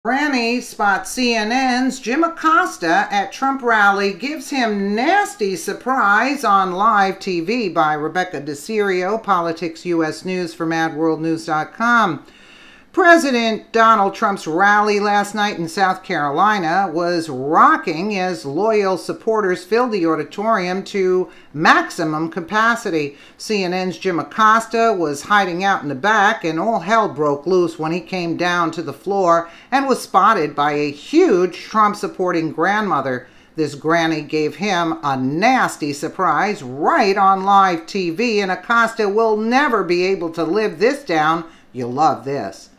Granny spots CNN's Jim Acosta at Trump rally, gives him nasty surprise on live TV by Rebecca DeCirio, Politics US News for MadWorldNews.com. President Donald Trump's rally last night in South Carolina was rocking as loyal supporters filled the auditorium to maximum capacity. CNN's Jim Acosta was hiding out in the back, and all hell broke loose when he came down to the floor and was spotted by a huge Trump-supporting grandmother. This granny gave him a nasty surprise right on live TV, and Acosta will never be able to live this down. You'll love this.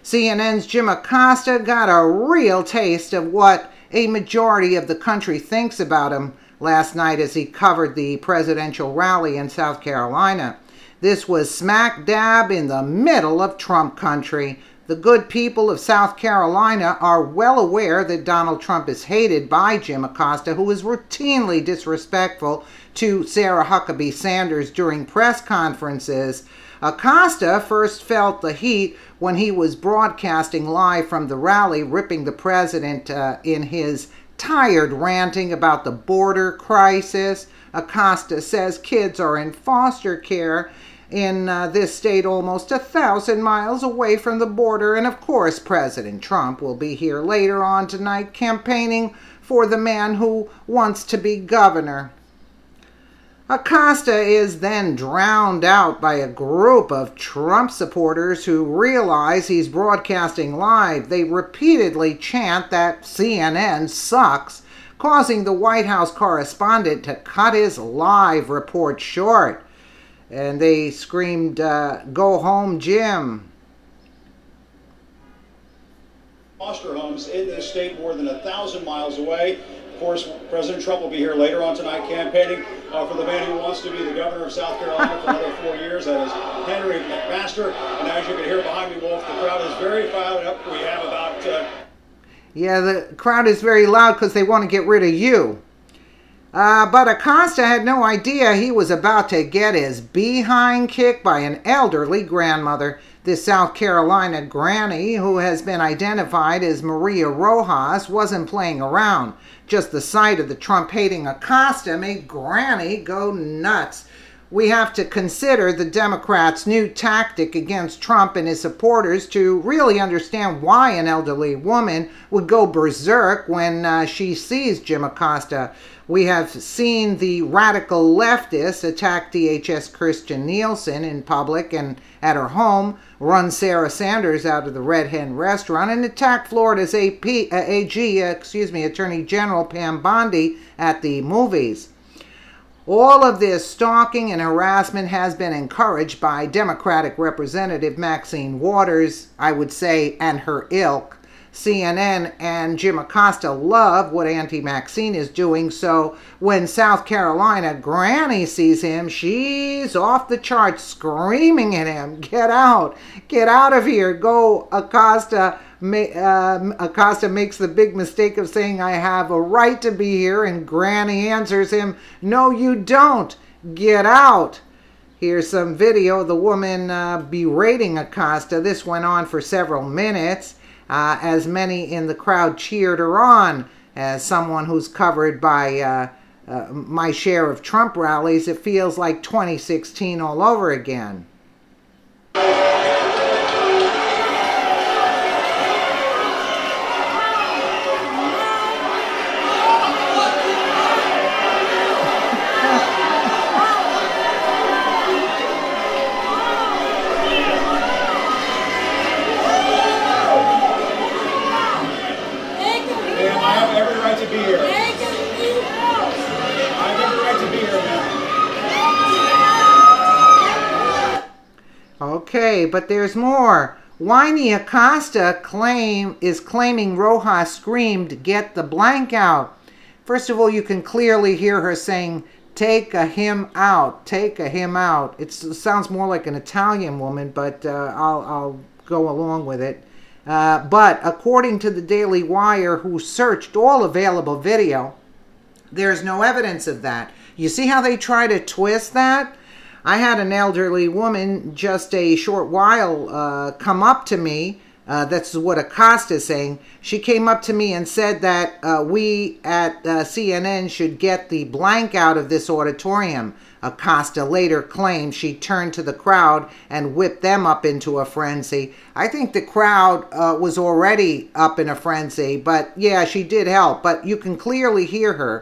CNN's Jim Acosta got a real taste of what a majority of the country thinks about him last night as he covered the presidential rally in South Carolina. This was smack dab in the middle of Trump country. The good people of South Carolina are well aware that Donald Trump is hated by Jim Acosta, who is routinely disrespectful to Sarah Huckabee Sanders during press conferences. Acosta first felt the heat when he was broadcasting live from the rally, ripping the president in his tired ranting about the border crisis. Acosta says kids are in foster care in this state almost 1,000 miles away from the border. And of course, President Trump will be here later on tonight campaigning for the man who wants to be governor. Acosta is then drowned out by a group of Trump supporters who realize he's broadcasting live. They repeatedly chant that CNN sucks, causing the White House correspondent to cut his live report short. And they screamed, "Go home, Jim." Foster homes in this state more than 1,000 miles away. Of course, President Trump will be here later on tonight campaigning for the man who wants to be the governor of South Carolina for another 4 years. That is Henry McMaster. And as you can hear behind me, Wolf, the crowd is very fired up. We have about... Yeah, the crowd is very loud because they want to get rid of you. But Acosta had no idea he was about to get his behind kicked by an elderly grandmother. This South Carolina granny, who has been identified as Maria Rojas, wasn't playing around. Just the sight of the Trump-hating Acosta made Granny go nuts. We have to consider the Democrats' new tactic against Trump and his supporters to really understand why an elderly woman would go berserk when she sees Jim Acosta. We have seen the radical leftists attack DHS Christian Nielsen in public and at her home, run Sarah Sanders out of the Red Hen restaurant, and attack Florida's Attorney General Pam Bondi at the movies. All of this stalking and harassment has been encouraged by Democratic Representative Maxine Waters, I would say, and her ilk. CNN and Jim Acosta love what Auntie Maxine is doing, so when South Carolina Granny sees him, she's off the charts screaming at him, "Get out! Get out of here! Go, Acosta!" Acosta makes the big mistake of saying, "I have a right to be here," and Granny answers him, "No, you don't! Get out!" Here's some video of the woman berating Acosta. This went on for several minutes. As many in the crowd cheered her on. As someone who's covered by my share of Trump rallies, it feels like 2016 all over again. Okay, but there's more. Whiny Acosta is claiming Rojas screamed, "Get the blank out." First of all, you can clearly hear her saying, "Take him out, take him out." It sounds more like an Italian woman, but I'll go along with it. But according to the Daily Wire, who searched all available video, there's no evidence of that. You see how they try to twist that? I had an elderly woman just a short while come up to me That's what Acosta is saying. She came up to me and said that we at CNN should get the blank out of this auditorium. Acosta later claimed she turned to the crowd and whipped them up into a frenzy. I think the crowd was already up in a frenzy, but yeah, she did help. But you can clearly hear her.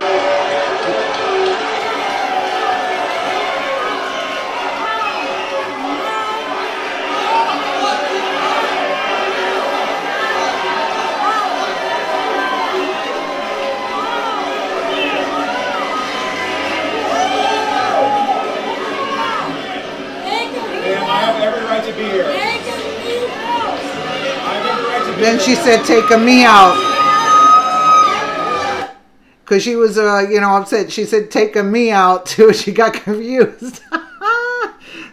Then she said, take a me out. Because she was, upset. She said, take a me out, too. She got confused.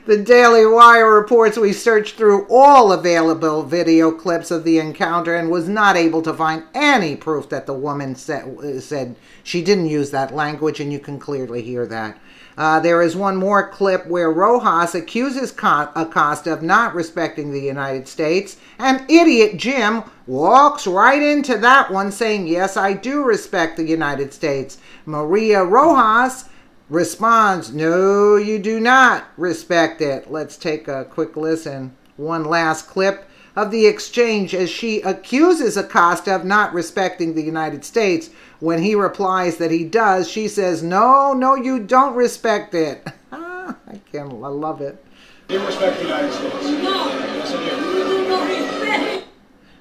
The Daily Wire reports we searched through all available video clips of the encounter and was not able to find any proof that the woman said she didn't use that language, and you can clearly hear that. There is one more clip where Rojas accuses Acosta of not respecting the United States, and idiot Jim walks right into that one saying, yes, I do respect the United States. Maria Rojas responds, no, you do not respect it. Let's take a quick listen. One last clip of the exchange as she accuses Acosta of not respecting the United States. When he replies that he does, she says, no, you don't respect it. I love it. You respect the United States? No. Yes, I do. You do not respect.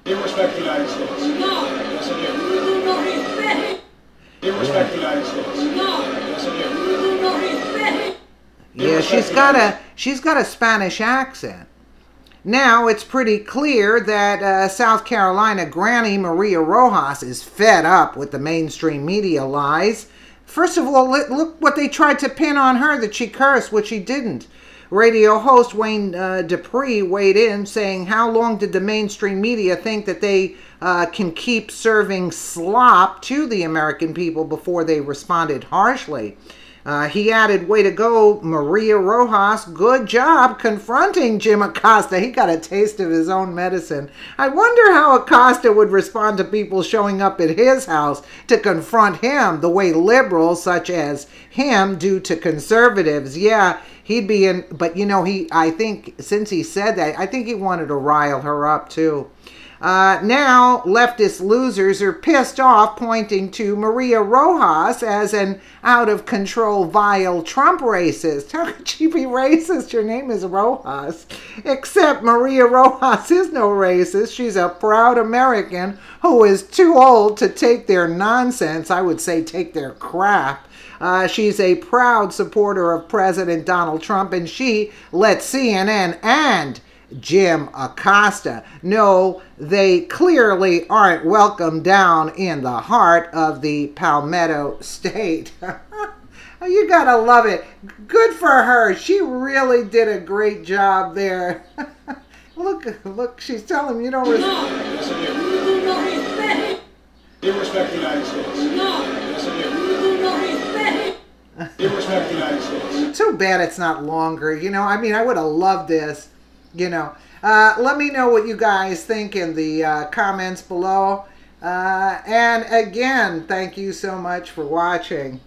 You respect the United States? No. Yes, I do. You do not respect. You respect the United States? No. Yes, I do. You do not respect. Yeah, she's got a Spanish accent. Now, it's pretty clear that South Carolina Granny Maria Rojas is fed up with the mainstream media lies. First of all, look what they tried to pin on her, that she cursed, which she didn't. Radio host Wayne Dupree weighed in, saying, how long did the mainstream media think that they can keep serving slop to the American people before they responded harshly? He added, way to go, Maria Rojas. Good job confronting Jim Acosta. He got a taste of his own medicine. I wonder how Acosta would respond to people showing up at his house to confront him the way liberals such as him do to conservatives. Yeah, he'd be in, but I think since he said that, I think he wanted to rile her up too. Now, leftist losers are pissed off, pointing to Maria Rojas as an out-of-control, vile Trump racist. How could she be racist? Her name is Rojas. Except Maria Rojas is no racist. She's a proud American who is too old to take their nonsense. I would say take their crap. She's a proud supporter of President Donald Trump, and she let CNN and Jim Acosta know they clearly aren't welcome down in the heart of the Palmetto State. You gotta love it. Good for her. She really did a great job there. Look, she's telling him you don't respect. Yes, I do. You do not respect. You respect the United States? No. Yes, I do. You do not respect. You respect the United States? Too bad it's not longer. I would have loved this. Let me know what you guys think in the comments below. And again, thank you so much for watching.